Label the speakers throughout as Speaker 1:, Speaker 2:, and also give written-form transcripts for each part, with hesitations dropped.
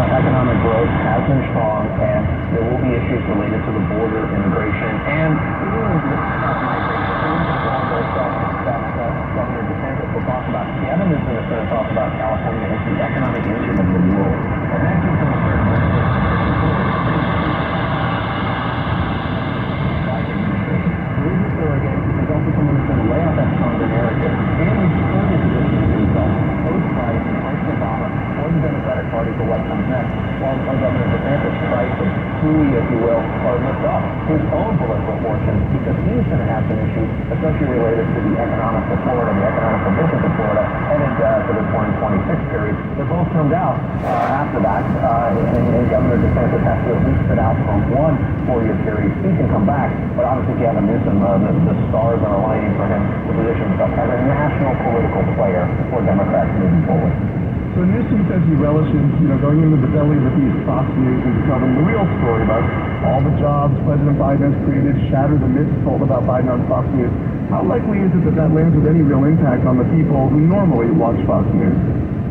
Speaker 1: economic growth has been strong, and there will be issues related to the border, immigration, and Governor DeSantis will talk about. Gavin Newsom is going to talk about California as the economic engine of the world. And that gives them a certain there's also someone who's going to lay out that stronger narrative and restore the position of himself post-Christ, post-Obama, or the Democratic Party for what comes next, while Governor DeSantis tries to truly, if you will, or lift up his own political fortunes, because he's going to have some issues, especially related to the economics of Florida, the economic conditions of Florida, headed to the 2026 period. They're both termed out after that, and Governor DeSantis has to at least sit out for one 4-year period. He can come back, but obviously Gavin Newsom, the stars are aligning for him to position himself as a national political player for Democrats moving forward.
Speaker 2: So Newsom says he relishes, going into the belly of the beast, Fox News, and telling the real story about all the jobs President Biden has created, shatter the myths told about Biden on Fox News. How likely is it that that lands with any real impact on the people who normally watch Fox News?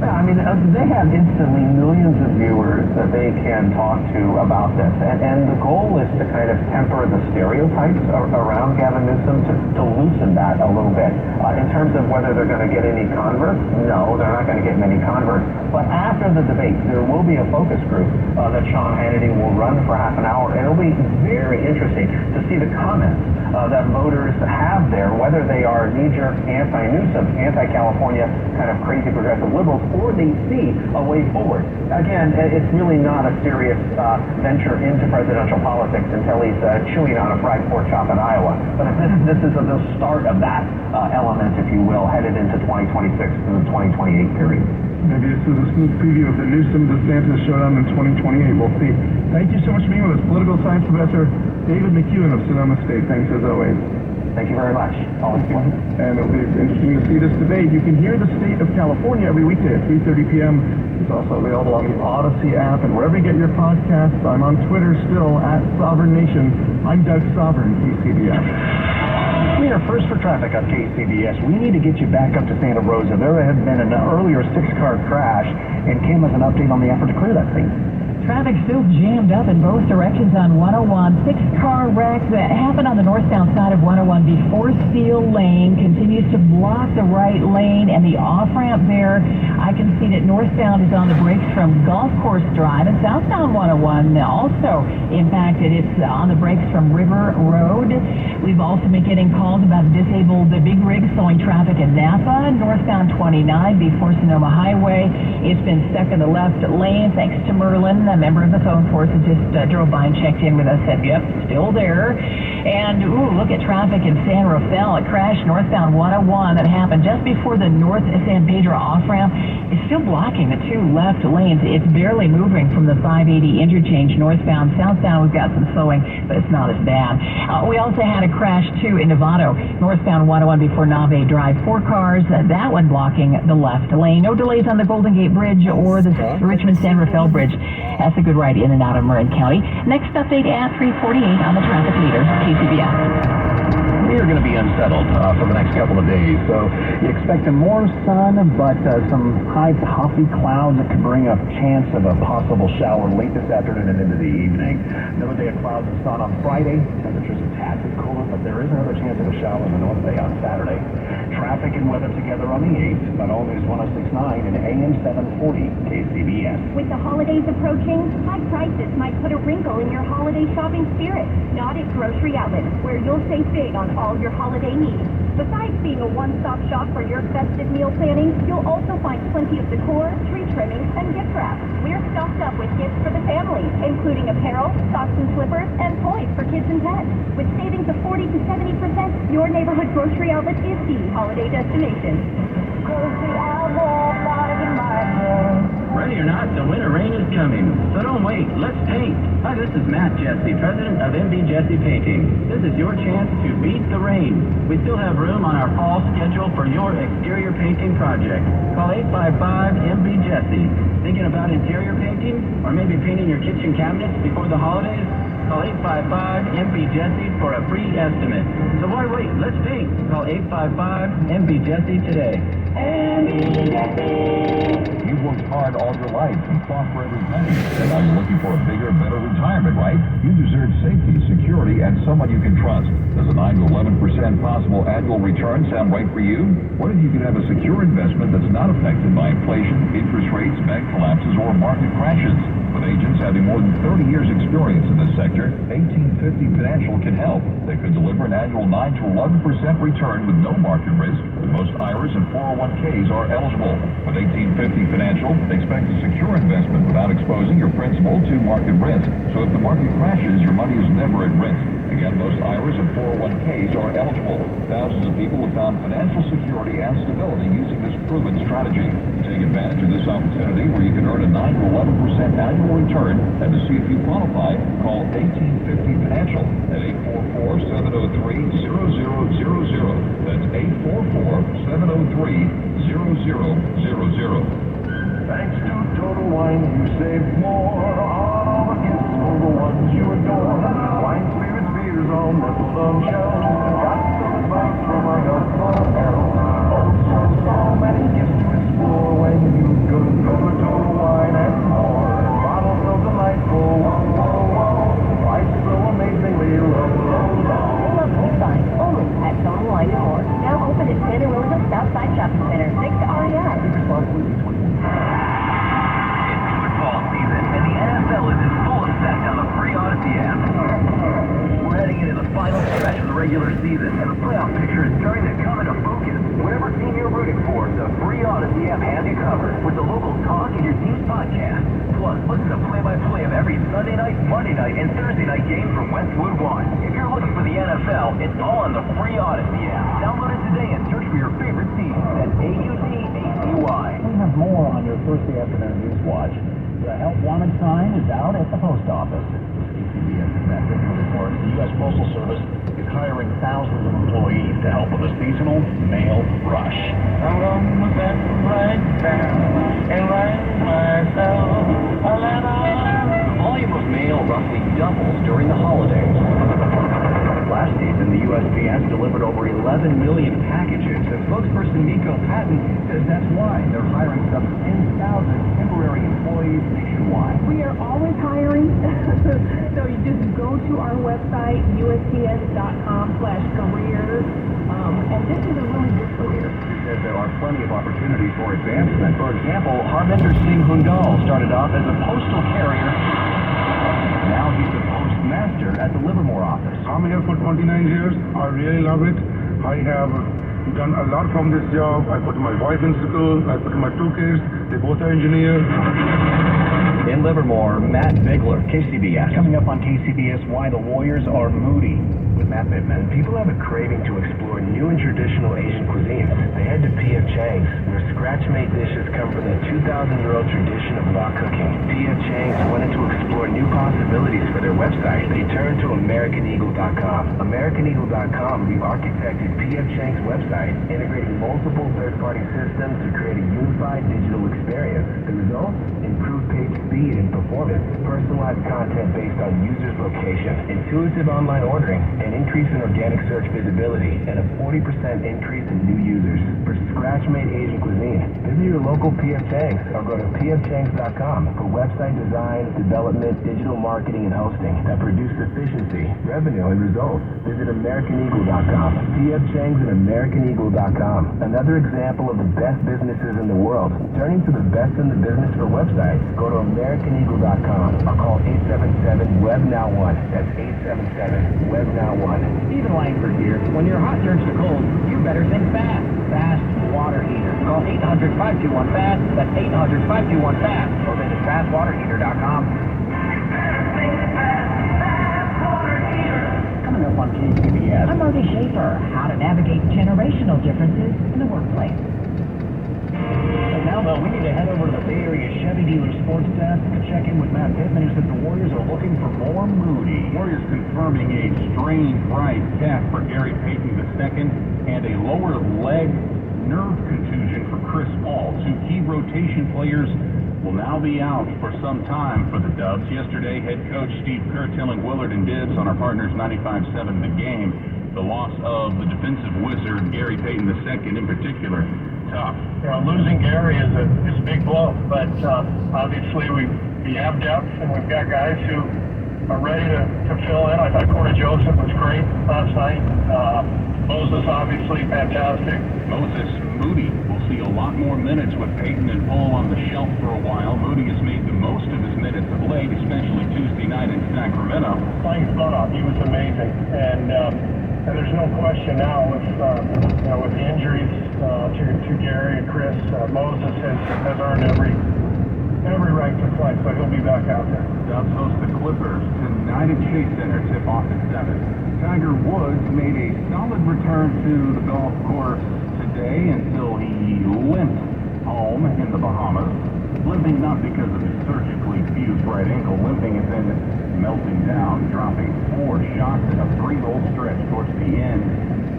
Speaker 1: Yeah, I mean, they have instantly millions of viewers that they can talk to about this. And the goal is to kind of temper the stereotypes around Gavin Newsom, to loosen that a little bit. In terms of whether they're going to get any converts, no, they're not going to get many converts. But after the debate, there will be a focus group that Sean Hannity will run for half an hour. And it'll be very interesting to see the comments that voters have there, whether they are knee-jerk anti-Newsom, anti-California, kind of crazy progressive liberals, or they see a way forward. Again, it's really not a serious venture into presidential politics until he's chewing on a fried pork chop in Iowa. But this is the start of that element, if you will, headed into 2026 to the 2028 period.
Speaker 2: Maybe this is a sneak preview of the Newsom-DeSantis showdown in 2028. We'll see. Thank you so much for being with us, political science professor David McEwen of Sonoma State. Thanks as always.
Speaker 1: Thank you very much. Always fun.
Speaker 2: And it'll be interesting to see this debate. You can hear the state of California every weekday at 3:30 p.m. It's also available on the Odyssey app and wherever you get your podcasts. I'm on Twitter still at Sovereign Nation. I'm Doug Sovereign, KCBS.
Speaker 3: We are first for traffic on KCBS. We need to get you back up to Santa Rosa. There had been an earlier 6-car crash, and Kim has an update on the effort to clear that scene.
Speaker 4: Traffic still jammed up in both directions on 101. 6-car wreck that happened on the northbound side of 101 before Steel Lane continues to block the right lane and the off-ramp there. I can see that northbound is on the brakes from Golf Course Drive, and southbound 101 also impacted. It's on the brakes from River Road. We've also been getting calls about disabled big rigs slowing traffic in Napa, northbound 29 before Sonoma Highway. It's been stuck in the left lane thanks to Merlin. A member of the phone force that just drove by and checked in with us, said, yep, still there. And, look at traffic in San Rafael. It crashed northbound 101 that happened just before the North San Pedro off-ramp. It's still blocking the 2 left lanes. It's barely moving from the 580 interchange northbound. Southbound, we've got some slowing, but it's not as bad. We also had a crash, too, in Novato, northbound 101 before Nave Drive. 4 cars, that one blocking the left lane. No delays on the Golden Gate Bridge or the Richmond-San Rafael Bridge. That's a good ride in and out of Marin County. Next update at 3:48 on the traffic leader, KCBS.
Speaker 3: We are going to be unsettled for the next couple of days, so you expect more sun, but some high puffy clouds that could bring a chance of a possible shower late this afternoon and into the evening. Another day of clouds and sun on Friday. Temperatures a tad bit cooler, but there is another chance of a shower in the North Bay on Saturday. Traffic and weather together on the 8th on All News 106.9 and AM 740 KCBS.
Speaker 5: With the holidays approaching, high prices might put a wrinkle in your holiday shopping spirit. Not at Grocery Outlet, where you'll save big on all your holiday needs. Besides being a one-stop shop for your festive meal planning, you'll also find plenty of decor, tree trimmings, and gift wrap. We're stocked up with gifts for the family, including apparel, socks and slippers, and toys for kids and pets. With savings of 40 to 70%, your neighborhood Grocery Outlet is the holiday destination. Grocery Outlet, bargain market.
Speaker 6: Ready or not, the winter rain is coming. So don't wait, let's paint. Hi, this is Matt Jesse, president of MB Jesse Painting. This is your chance to beat the rain. We still have room on our fall schedule for your exterior painting project. Call 855-MB Jesse. Thinking about interior painting? Or maybe painting your kitchen cabinets before the holidays? Call 855-MP-JESSE for a free estimate. So why wait? Let's paint. Call 855-MP-JESSE today.
Speaker 7: You've worked hard all your life and fought for every penny. And now you're looking for a bigger, better retirement, right? You deserve safety, security, and someone you can trust. Does a 9 to 11% possible annual return sound right for you? What if you could have a secure investment that's not affected by inflation, interest rates, bank collapses, or market crashes? With agents having more than 30 years experience in this sector, 1850 Financial can help. They could deliver an annual 9 to 11% return with no market risk, and most IRAs and 401ks are eligible. With 1850 Financial, expect a secure investment without exposing your principal to market risk. So if the market crashes, your money is never at risk. Again, most IRAs and 401ks are eligible. Thousands of people have found financial security and stability using this proven strategy. Take advantage of this opportunity where you can earn a 9 to 11% annual return, and to see if you qualify, call 1850 Financial at 844-703-0000. That's 844-703-0000.
Speaker 2: Thanks to Total Wine, you save more on all the gifts for the ones you adore. Wine, spirits, beers, all nests on shelves. Got some advice from our helpful elves. So many gifts to explore when you go to Total Wine and more. Bottles so delightful, whoa, whoa, whoa. Price so amazingly low, low, low.
Speaker 5: Lovely find only at Total Wine and More. Now open at Santa Rosa Southside Shopping Center, 6 REI.
Speaker 6: It's football season, and the NFL is in full effect on the free Odyssey app. We're heading into the final stretch of the regular season, and the playoff picture is starting to come into focus. Whatever team you're rooting for, the free Odyssey app has you covered with the local talk and your team's podcast. Plus, listen to play-by-play of every Sunday night, Monday night, and Thursday night game from Westwood One. If you're looking for the NFL, it's all on the free Odyssey app. Download it today and search for your favorite team. That's AUDACY.
Speaker 3: We have more on your Thursday afternoon news watch. The Help Wanted sign is out at the post office. CBS message reports the U.S. Postal Service is hiring thousands of employees to help with a seasonal mail rush.
Speaker 8: I'm gonna sit right down and write myself a letter.
Speaker 6: The volume of mail roughly doubles during the holidays. Last season, the USPS delivered over 11 million packages, and spokesperson Miko Patton says that's why they're hiring some 10,000 temporary employees nationwide.
Speaker 9: We are always hiring, so you just go to our website, usps.com/careers, and this is a really good career.
Speaker 6: She says there are plenty of opportunities for advancement. For example, Harminder Singh Hundal started off as a postal carrier. Now he's the postmaster at the Livermore office.
Speaker 2: I'm here for 29 years. I really love it. I have done a lot from this job. I put my wife in school. I put my 2 kids. They both are engineers.
Speaker 6: In Livermore, Matt Bigler, KCBS.
Speaker 3: Coming up on KCBS, why the Warriors are moody with Matt Bittman.
Speaker 1: People have a craving to explore new and traditional Asian cuisines. They head to P.F. Chang's, where scratch-made dishes come from the 2,000-year-old tradition of wok cooking. P.F. Chang's wanted to explore new possibilities for their website. They turned to AmericanEagle.com. AmericanEagle.com re-architected P.F. Chang's website, integrating multiple third-party systems to create a unified digital experience. The result? Improved page speed and performance, personalized content based on users' location, intuitive online ordering, an increase in organic search visibility, and a 40% increase in new users. For scratch-made Asian cuisine, visit your local P.F. Chang's or go to pfchangs.com for website design, development, digital marketing, and hosting that produce efficiency, revenue, and results. Visit AmericanEagle.com. P.F. Chang's and AmericanEagle.com. Another example of the best businesses in the world. Turning to the best in the business for websites, go to AmericanEagle.com or call 877-WEB-NOW1. That's 877-WEB-NOW1.
Speaker 6: Stephen Langford here. When your hot turns to cold, you better think fast. Fast water heater. Call 800-521-FAST. That's 800-521-FAST. Or visit fastwaterheater.com.
Speaker 3: Coming up on KCBS.
Speaker 4: I'm Marty Schaefer. How to navigate generational differences in the workplace.
Speaker 3: And now, though, we need to head over to the Bay Area Chevy Dealer Sports Desk to check in with Matt Pittman, who said the Warriors are looking for more moody.
Speaker 10: Warriors confirming a strained right calf for Gary Payton II and a lower leg nerve contusion for Chris Paul, 2 key rotation players will now be out for some time for the Dubs. Yesterday, head coach Steve Kerr telling Willard and Dibs on our partners 95.7 The Game, the loss of the defensive wizard, Gary Payton II in particular, tough.
Speaker 11: You know, losing Gary is a big blow, but obviously we have depth and we've got guys who are ready to fill in. I thought Corey Joseph was great last night. Moses obviously fantastic.
Speaker 10: Moses Moody will see a lot more minutes with Payton and Paul on the shelf for a while. Moody has made the most of his minutes of late, especially Tuesday night in Sacramento.
Speaker 11: Playing his butt off, he was amazing, and there's no question now with with the injuries to Gary and Chris, Moses has earned every right to play, so he'll be back out there.
Speaker 10: Dubs host the Clippers tonight at Chase Center, tip-off at 7. Tiger Woods made a solid return to the golf course today until he limped home in the Bahamas. Limping not because of his surgically fused right ankle, limping and then melting down, dropping 4 shots in a 3-hole stretch towards the end,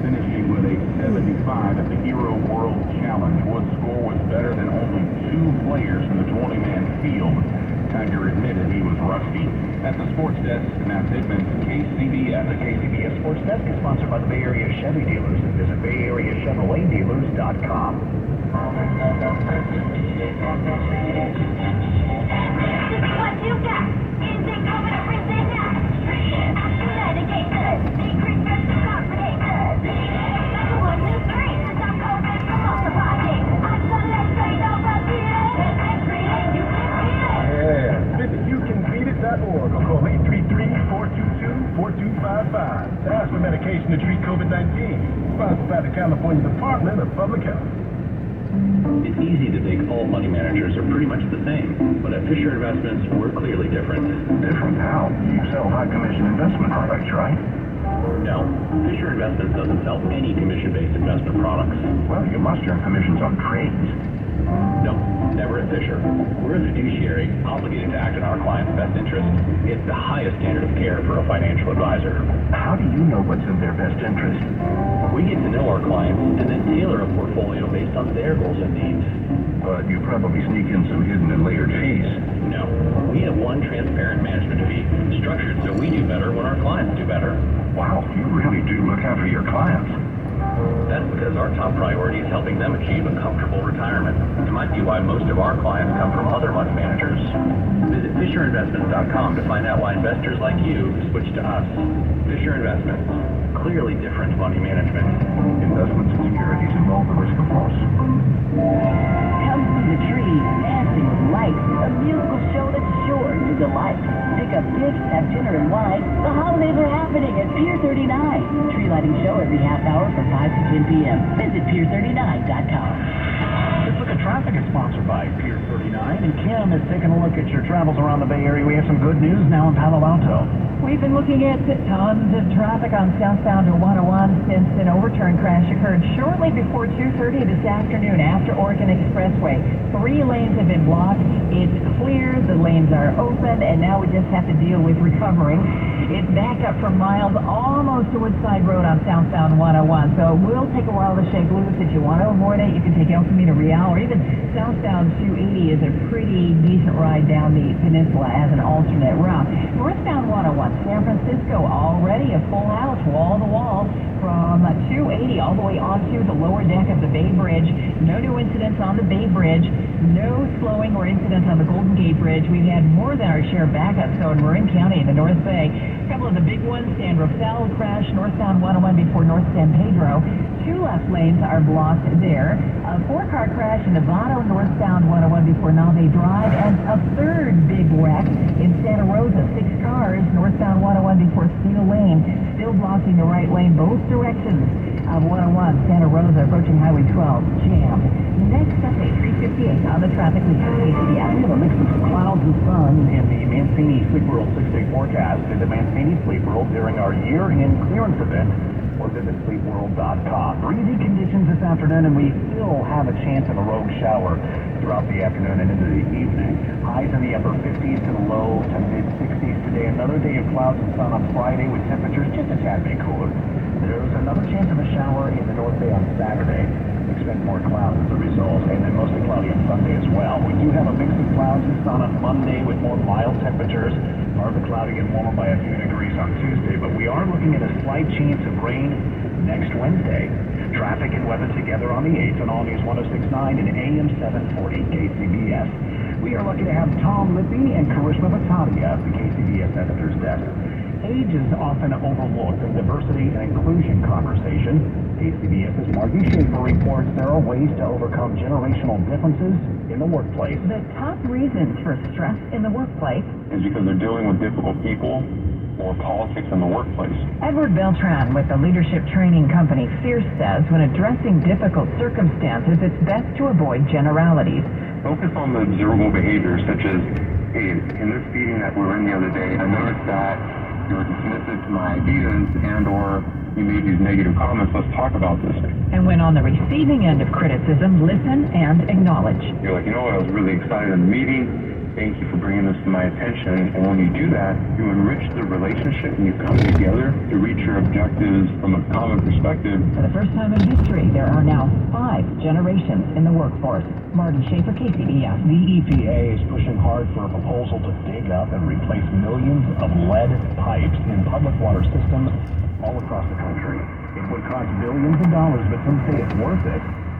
Speaker 10: finishing with a 75 at the Hero World Challenge. Woods' score was better than only 2 players in the 20-man field. Tiger admitted he was rusty. At the sports desk, Matt Pittman, KCBS.
Speaker 3: The KCBS Sports Desk is sponsored by the Bay Area Chevy dealers. Visit BayAreaChevroletDealers.com.
Speaker 5: What you got? Is it coming to present now? Medicated, secret best complicated. One new three, some COVID from multiplying. I select straight over here. You can beat it.
Speaker 2: Yeah, visit youcanbeatit.org or call 833-422-4255 to ask for medication to treat COVID-19. Sponsored by the California Department of Public Health.
Speaker 6: It's easy to think all money managers are pretty much the same, but at Fisher Investments, we're clearly different.
Speaker 3: Different how? You sell high commission investment products, right?
Speaker 6: No, Fisher Investments doesn't sell any commission-based investment products.
Speaker 3: Well, you must earn commissions on trades.
Speaker 6: No, never at Fisher. We're a fiduciary, obligated to act in our client's best interest. It's the highest standard of care for a financial advisor.
Speaker 3: How do you know what's in their best interest?
Speaker 6: We get to know our clients and then tailor a portfolio based on their goals and needs.
Speaker 3: But you probably sneak in some hidden and layered fees.
Speaker 6: No, we have one transparent management fee, structured so we do better when our clients do better.
Speaker 3: Wow, you really do look out for your clients.
Speaker 6: That's because our top priority is helping them achieve a comfortable retirement. It might be why most of our clients come from other money managers. Visit FisherInvestments.com to find out why investors like you switch to us. Fisher Investments. Clearly different money management.
Speaker 3: Investments and securities involve the risk of loss.
Speaker 4: Come see the trees dancing with lights, a musical show that's sure to delight. Pick up gifts, have dinner and wine. The holidays are happening at Pier 39. Tree lighting show every half hour from 5 to 10 p.m. Visit Pier39.com.
Speaker 3: This Look at Traffic is sponsored by Pier 39, and Kim is taking a look at your travels around the Bay Area. We have some good news now in Palo Alto.
Speaker 4: We've been looking at tons of traffic on southbound to 101 since an overturn crash occurred shortly before 2:30 this afternoon after Oregon Expressway. 3 lanes have been blocked. It's clear, the lanes are open, and now we just have to deal with recovering. It's backed up for miles almost to Woodside Road on southbound 101, so it will take a while to shake loose. If you want to avoid it, you can take El Camino Real, or even southbound 280 is a pretty decent ride down the peninsula as an alternate route. Northbound 101, San Francisco, already a full house, wall to wall, from 280 all the way onto the lower deck of the Bay Bridge. No new incidents on the Bay Bridge. No slowing or incidents on the Golden Gate Bridge. We've had more than our share of backups, so in Marin County in the North Bay. A couple of the big ones, San Rafael crash, northbound 101 before North San Pedro. 2 left lanes are blocked there. A 4-car crash in Nevada, northbound 101 before Nave Drive. And a 3rd big wreck in Santa Rosa. 6 cars, northbound 101 before Steel Lane. Still blocking the right lane, both directions of 101. Santa Rosa approaching Highway 12, jammed. Next update, 3:58 on the traffic leader.
Speaker 3: We have a mix of clouds and sun in the Mancini Sleep World 6-day forecast. Visit Mancini Sleep World during our year-end clearance event, or visit sleepworld.com. Breezy conditions this afternoon, and we still have a chance of a rogue shower throughout the afternoon and into the evening. Highs in the upper 50s to the low to mid-60s today. Another day of clouds and sun on Friday with temperatures just a tad bit cooler. There's another chance of a shower in the North Bay on Saturday. Expect more clouds as a result, and then mostly cloudy on Sunday as well. We do have a mix of clouds and sun on Monday with more mild temperatures. Partly cloudy and warmer by a few degrees on Tuesday, but we are looking at a slight chance of rain next Wednesday. Traffic and weather together on the 8th on All News 106.9 and AM 740 KCBS. We are lucky to have Tom Lippy and Karishma Bhattadia at the KCBS Editor's Desk. Age is often overlooked in diversity and inclusion conversation. KCBS's Margie Schaefer reports there are ways to overcome generational differences in the workplace.
Speaker 4: The top reasons for stress in the workplace
Speaker 11: Is because they're dealing with difficult people or politics in the workplace.
Speaker 4: Edward Beltran with the leadership training company Fierce says when addressing difficult circumstances, it's best to avoid generalities.
Speaker 11: Focus on the observable behaviors such as, hey, in this meeting that we were in the other day, I noticed that you were dismissive to my ideas and or you made these negative comments. Let's talk about this.
Speaker 4: And when on the receiving end of criticism, listen and acknowledge.
Speaker 11: You're like, you know what, I was really excited in the meeting. Thank you for bringing this to my attention. And when you do that, you enrich the relationship and you come together to reach your objectives from a common perspective.
Speaker 4: For the first time in history, there are now 5 generations in the workforce. Martin Schaefer, KCBS.
Speaker 3: The EPA is pushing hard for a proposal to dig up and replace millions of lead pipes in public water systems all across the country. It would cost billions of dollars, but some say it's worth it.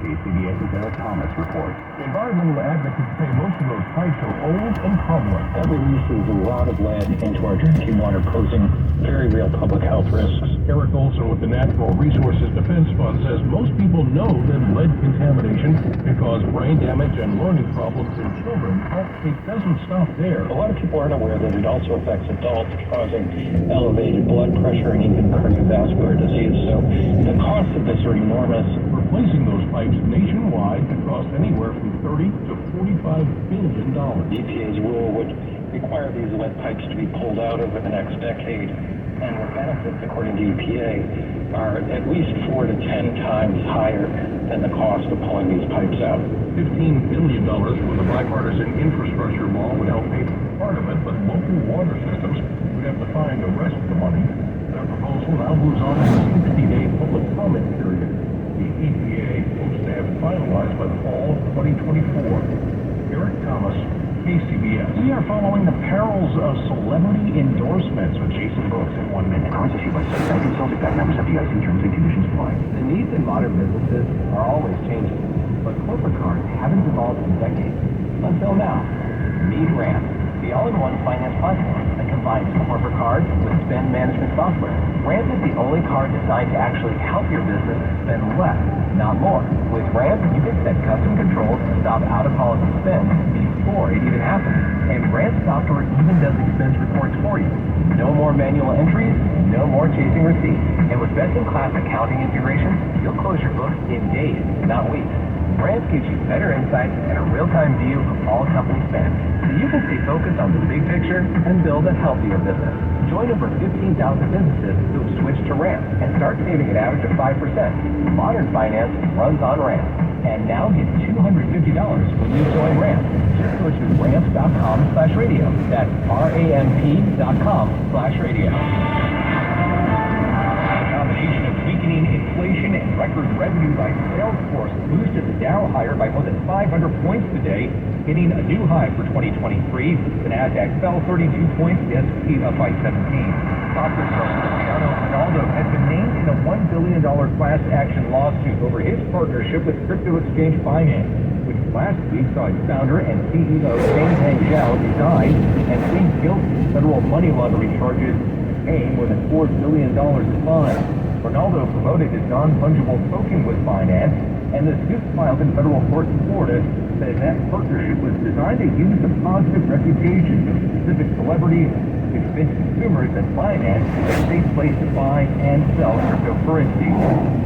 Speaker 3: KCBS's Eric Thomas reports.
Speaker 10: Environmental advocates say most of those pipes are old and crumbling.
Speaker 12: That releases a lot of lead into our drinking water, posing very real public health risks.
Speaker 10: Eric Olson with the Natural Resources Defense Fund says most people know that lead contamination can cause brain damage and learning problems in children, but it doesn't stop there.
Speaker 12: A lot of people aren't aware that it also affects adults, causing elevated blood pressure and even cardiovascular disease. So the costs of this are enormous.
Speaker 10: Replacing those pipes nationwide could cost anywhere from $30 to $45 billion.
Speaker 12: The EPA's rule would require these lead pipes to be pulled out over the next decade, and the benefits, according to EPA, are at least 4 to 10 times higher than the cost of pulling these pipes out.
Speaker 10: $15 billion from the bipartisan infrastructure law would help pay for part of it, but local water systems would have to find the rest of the money. Their proposal now moves on to a 60-day public comment period. The EPA hopes to have it finalized by the fall of 2024. Eric Thomas, KCBS.
Speaker 3: We are following the perils of celebrity endorsements with Jason Brooks in 1 minute. Cards issued by Bank and Celtic Bank members of FDIC terms and conditions apply.
Speaker 13: The needs in modern businesses are always changing, but corporate cards haven't evolved in decades. Until now. Meet Ramp, the all-in-one finance platform that combines corporate cards with spend management software. Ramp is the only card designed to actually help your business spend less, not more. With Ramp, you can set custom controls to stop out-of-policy spend before it even happens. And Ramp software even does expense reports for you. No more manual entries, no more chasing receipts. And with best-in-class accounting integration, you'll close your books in days, not weeks. Ramp gives you better insights and a real-time view of all company spend, so you can stay focused on the big picture and build a healthier business. Join over 15,000 businesses who have switched to Ramp and start saving an average of 5%. Modern finance runs on Ramp. And now get $250 when you join Ramp. Just go to ramp.com/radio. That's ramp.com/radio. Inflation and record revenue by Salesforce boosted the Dow higher by more than 500 points today, hitting a new high for 2023. The Nasdaq fell 32 points, the S&P up by 17. Soccer star Cristiano Ronaldo has been named in a $1 billion class action lawsuit over his partnership with crypto exchange Binance, which last week saw its founder and CEO Changpeng Zhao resign and plead guilty to federal money laundering charges, paying more than $4 billion in fines. Ronaldo promoted his non-fungible token with Binance, and the suit filed in federal court in Florida said that partnership was designed to use the positive reputation of specific celebrities to convince consumers that Binance is a safe place to buy and sell cryptocurrency.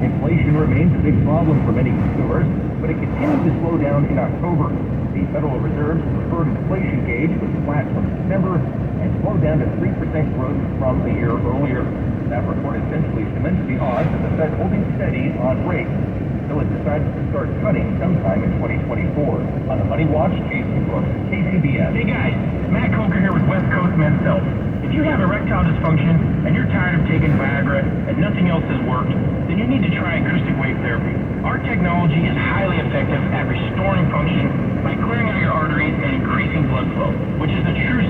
Speaker 13: Inflation remains a big problem for many consumers, but it continued to slow down in October. The Federal Reserve's preferred inflation gauge was flat from December and slowed down to 3% growth from a year earlier. That report essentially cements the odds of the Fed holding steady on rates until it decides to start cutting sometime in 2024. On the Money Watch, Jason Brooks, KCBS.
Speaker 14: Hey guys, Matt Coker here with West Coast Men's Health.
Speaker 6: If you have erectile dysfunction and you're tired of taking Viagra and nothing else has worked, then you need to try acoustic wave therapy. Our technology is highly effective at restoring function by clearing out your arteries and increasing blood flow, which is the true